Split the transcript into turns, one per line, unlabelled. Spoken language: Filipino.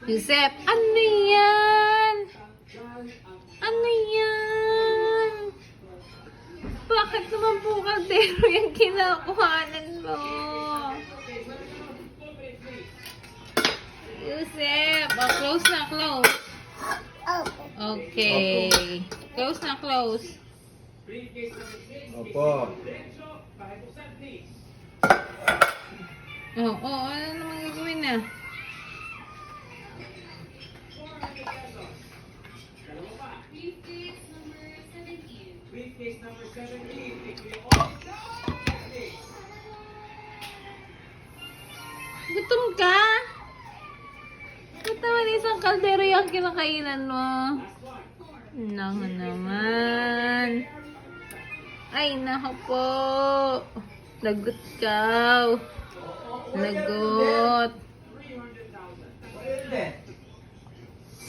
Yusef, ano yan? Ano yan? Bakit naman po kaldero yung kinakuhanan mo? Yusef, oh, close na, close. Okay. Close na, close.
Opo.
Oo, ano naman gagawin na? Gutom ka? Ba't naman isang kaldero yung kinakainan mo? Nako naman. Ay, nako po. Lagot ka. Lagot.